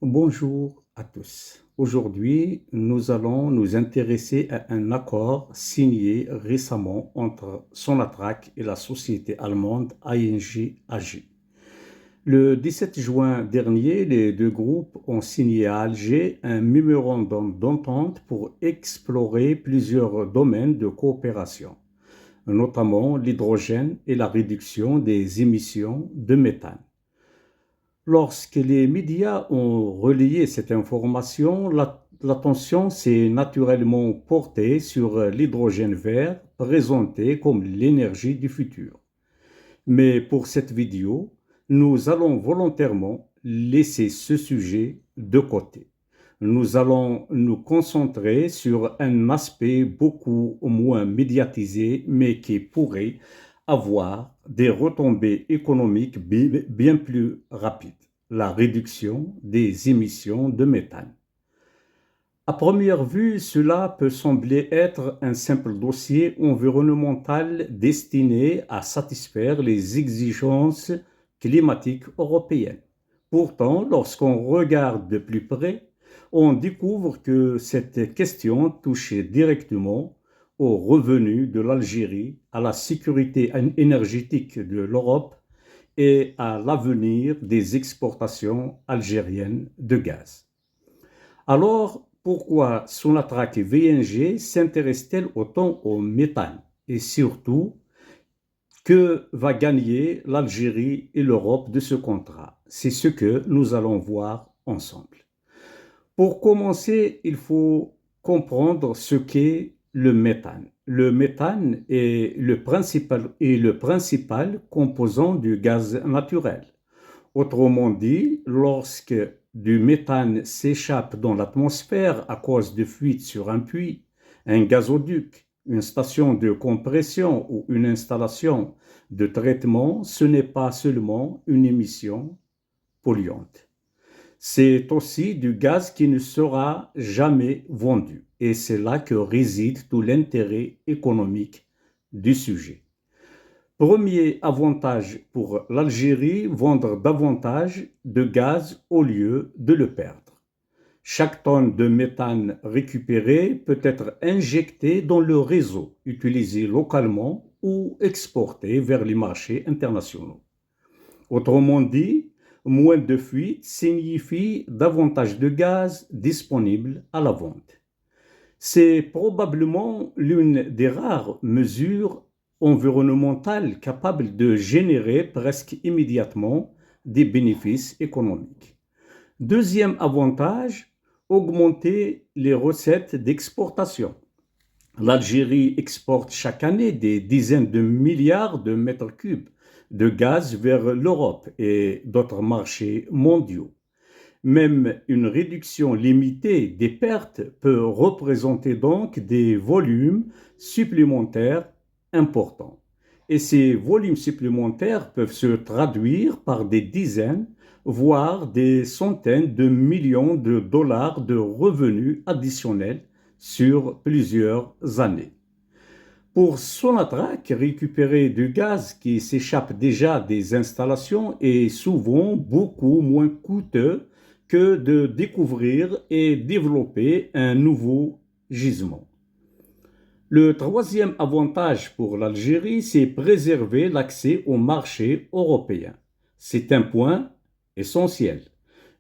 Bonjour à tous. Aujourd'hui, nous allons nous intéresser à un accord signé récemment entre Sonatrach et la société allemande ING AG. Le 17 juin dernier, les deux groupes ont signé à Alger un mémorandum d'entente pour explorer plusieurs domaines de coopération, notamment l'hydrogène et la réduction des émissions de méthane. Lorsque les médias ont relayé cette information, l'attention s'est naturellement portée sur l'hydrogène vert, présenté comme l'énergie du futur. Mais pour cette vidéo, nous allons volontairement laisser ce sujet de côté. Nous allons nous concentrer sur un aspect beaucoup moins médiatisé, mais qui pourrait avoir des retombées économiques bien plus rapides, la réduction des émissions de méthane. À première vue, cela peut sembler être un simple dossier environnemental destiné à satisfaire les exigences climatiques européennes. Pourtant, lorsqu'on regarde de plus près, on découvre que cette question touche directement aux revenus de l'Algérie, à la sécurité énergétique de l'Europe et à l'avenir des exportations algériennes de gaz. Alors, pourquoi Sonatrach et VNG s'intéressent-elles autant au méthane? Et surtout, que va gagner l'Algérie et l'Europe de ce contrat? C'est ce que nous allons voir ensemble. Pour commencer, il faut comprendre ce qu'est le méthane. Le méthane est le principal composant du gaz naturel. Autrement dit, lorsque du méthane s'échappe dans l'atmosphère à cause de fuites sur un puits, un gazoduc, une station de compression ou une installation de traitement, ce n'est pas seulement une émission polluante. C'est aussi du gaz qui ne sera jamais vendu. Et c'est là que réside tout l'intérêt économique du sujet. Premier avantage pour l'Algérie, vendre davantage de gaz au lieu de le perdre. Chaque tonne de méthane récupérée peut être injectée dans le réseau, utilisée localement ou exportée vers les marchés internationaux. Autrement dit, moins de fuites signifie davantage de gaz disponible à la vente. C'est probablement l'une des rares mesures environnementales capables de générer presque immédiatement des bénéfices économiques. Deuxième avantage, augmenter les recettes d'exportation. L'Algérie exporte chaque année des dizaines de milliards de mètres cubes de gaz vers l'Europe et d'autres marchés mondiaux. Même une réduction limitée des pertes peut représenter donc des volumes supplémentaires importants. Et ces volumes supplémentaires peuvent se traduire par des dizaines, voire des centaines de millions de dollars de revenus additionnels sur plusieurs années. Pour Sonatrach, récupérer du gaz qui s'échappe déjà des installations est souvent beaucoup moins coûteux que de découvrir et développer un nouveau gisement. Le troisième avantage pour l'Algérie, c'est préserver l'accès au marché européen. C'est un point essentiel.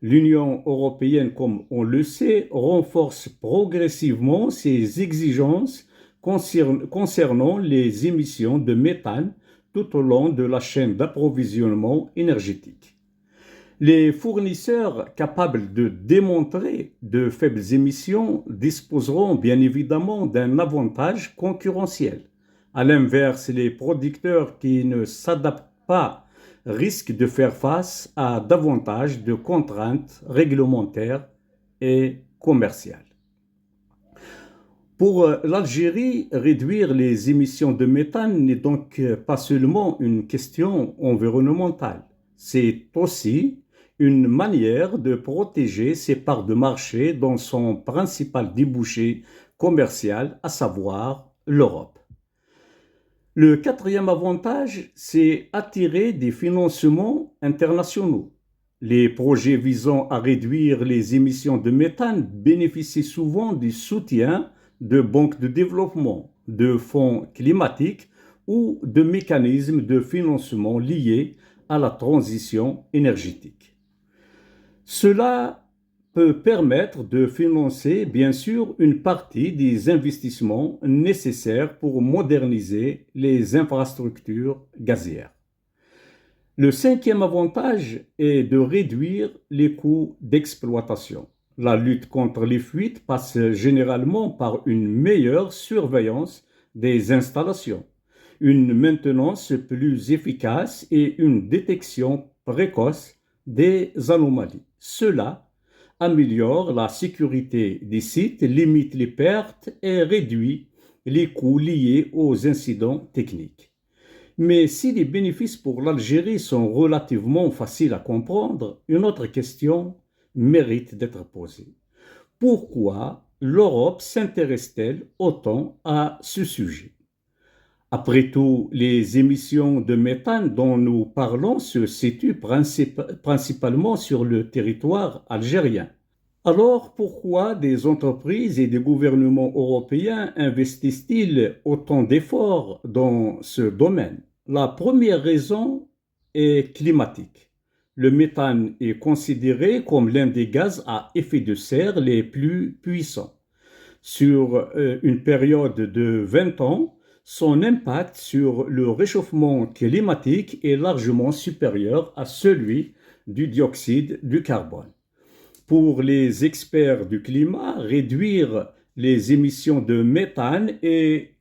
L'Union européenne, comme on le sait, renforce progressivement ses exigences concernant les émissions de méthane tout au long de la chaîne d'approvisionnement énergétique. Les fournisseurs capables de démontrer de faibles émissions disposeront bien évidemment d'un avantage concurrentiel. À l'inverse, les producteurs qui ne s'adaptent pas risquent de faire face à davantage de contraintes réglementaires et commerciales. Pour l'Algérie, réduire les émissions de méthane n'est donc pas seulement une question environnementale, c'est aussi une manière de protéger ses parts de marché dans son principal débouché commercial, à savoir l'Europe. Le quatrième avantage, c'est attirer des financements internationaux. Les projets visant à réduire les émissions de méthane bénéficient souvent du soutien de banques de développement, de fonds climatiques ou de mécanismes de financement liés à la transition énergétique. Cela peut permettre de financer, bien sûr, une partie des investissements nécessaires pour moderniser les infrastructures gazières. Le cinquième avantage est de réduire les coûts d'exploitation. La lutte contre les fuites passe généralement par une meilleure surveillance des installations, une maintenance plus efficace et une détection précoce des anomalies. Cela améliore la sécurité des sites, limite les pertes et réduit les coûts liés aux incidents techniques. Mais si les bénéfices pour l'Algérie sont relativement faciles à comprendre, une autre question mérite d'être posée. Pourquoi l'Europe s'intéresse-t-elle autant à ce sujet? Après tout, les émissions de méthane dont nous parlons se situent principalement sur le territoire algérien. Alors pourquoi des entreprises et des gouvernements européens investissent-ils autant d'efforts dans ce domaine? La première raison est climatique. Le méthane est considéré comme l'un des gaz à effet de serre les plus puissants. Sur une période de 20 ans, son impact sur le réchauffement climatique est largement supérieur à celui du dioxyde de carbone. Pour les experts du climat, réduire les émissions de méthane est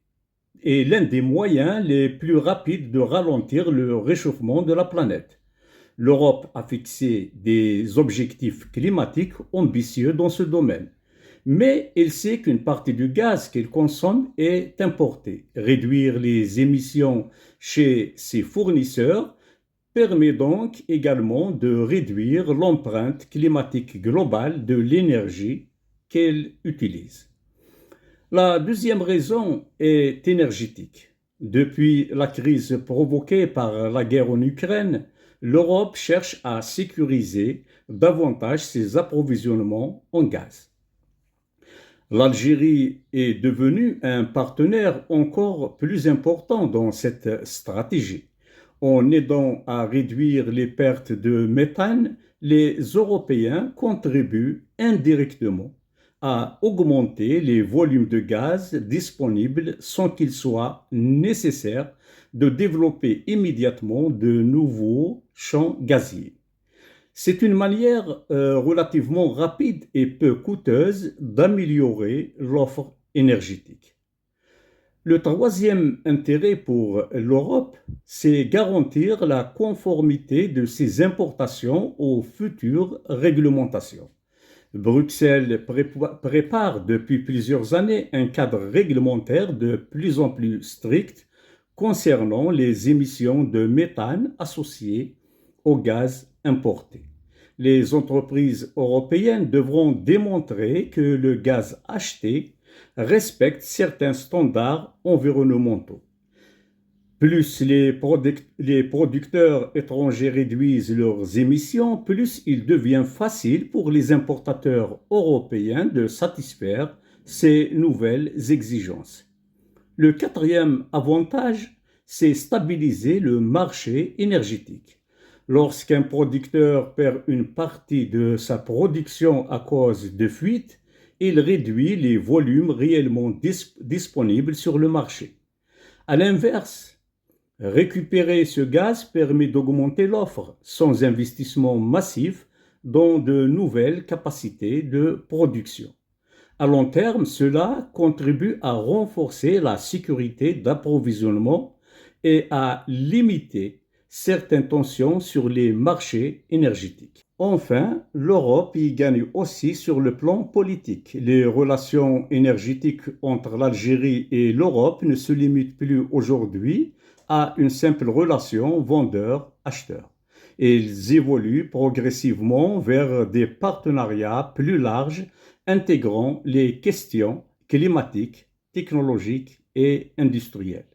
l'un des moyens les plus rapides de ralentir le réchauffement de la planète. L'Europe a fixé des objectifs climatiques ambitieux dans ce domaine, mais elle sait qu'une partie du gaz qu'elle consomme est importée. Réduire les émissions chez ses fournisseurs permet donc également de réduire l'empreinte climatique globale de l'énergie qu'elle utilise. La deuxième raison est énergétique. Depuis la crise provoquée par la guerre en Ukraine, l'Europe cherche à sécuriser davantage ses approvisionnements en gaz. L'Algérie est devenue un partenaire encore plus important dans cette stratégie. En aidant à réduire les pertes de méthane, les Européens contribuent indirectement à augmenter les volumes de gaz disponibles sans qu'il soit nécessaire de développer immédiatement de nouveaux champs gaziers. C'est une manière relativement rapide et peu coûteuse d'améliorer l'offre énergétique. Le troisième intérêt pour l'Europe, c'est garantir la conformité de ses importations aux futures réglementations. Bruxelles prépare depuis plusieurs années un cadre réglementaire de plus en plus strict concernant les émissions de méthane associées au gaz importé. Les entreprises européennes devront démontrer que le gaz acheté respecte certains standards environnementaux. Plus les producteurs étrangers réduisent leurs émissions, plus il devient facile pour les importateurs européens de satisfaire ces nouvelles exigences. Le quatrième avantage, c'est stabiliser le marché énergétique. Lorsqu'un producteur perd une partie de sa production à cause de fuites, il réduit les volumes réellement disponibles sur le marché. À l'inverse, récupérer ce gaz permet d'augmenter l'offre sans investissement massif dans de nouvelles capacités de production. À long terme, cela contribue à renforcer la sécurité d'approvisionnement et à limiter certaines tensions sur les marchés énergétiques. Enfin, l'Europe y gagne aussi sur le plan politique. Les relations énergétiques entre l'Algérie et l'Europe ne se limitent plus aujourd'hui à une simple relation vendeur-acheteur. Elles évoluent progressivement vers des partenariats plus larges intégrant les questions climatiques, technologiques et industrielles.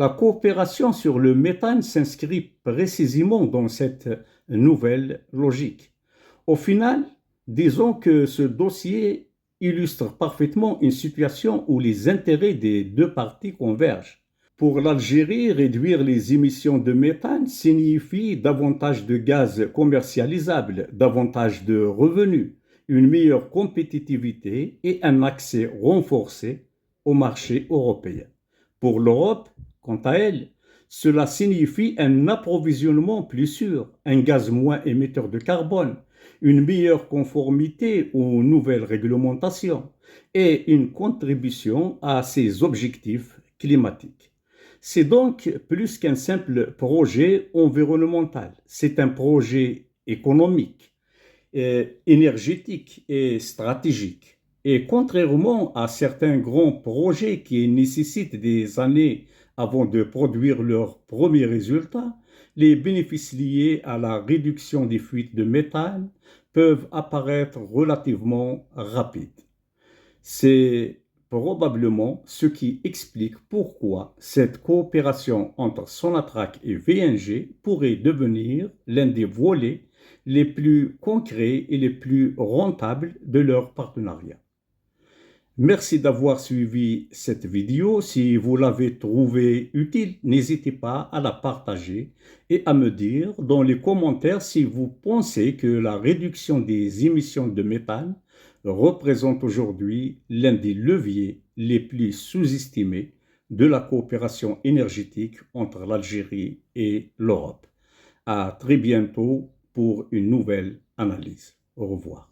La coopération sur le méthane s'inscrit précisément dans cette nouvelle logique. Au final, disons que ce dossier illustre parfaitement une situation où les intérêts des deux parties convergent. Pour l'Algérie, réduire les émissions de méthane signifie davantage de gaz commercialisable, davantage de revenus, une meilleure compétitivité et un accès renforcé au marché européen. Pour l'Europe, quant à elle, cela signifie un approvisionnement plus sûr, un gaz moins émetteur de carbone, une meilleure conformité aux nouvelles réglementations et une contribution à ses objectifs climatiques. C'est donc plus qu'un simple projet environnemental, c'est un projet économique, énergétique et stratégique. Et contrairement à certains grands projets qui nécessitent des années avant de produire leurs premiers résultats, les bénéfices liés à la réduction des fuites de méthane peuvent apparaître relativement rapides. C'est probablement ce qui explique pourquoi cette coopération entre Sonatrach et VNG pourrait devenir l'un des volets les plus concrets et les plus rentables de leur partenariat. Merci d'avoir suivi cette vidéo. Si vous l'avez trouvée utile, n'hésitez pas à la partager et à me dire dans les commentaires si vous pensez que la réduction des émissions de méthane représente aujourd'hui l'un des leviers les plus sous-estimés de la coopération énergétique entre l'Algérie et l'Europe. À très bientôt pour une nouvelle analyse. Au revoir.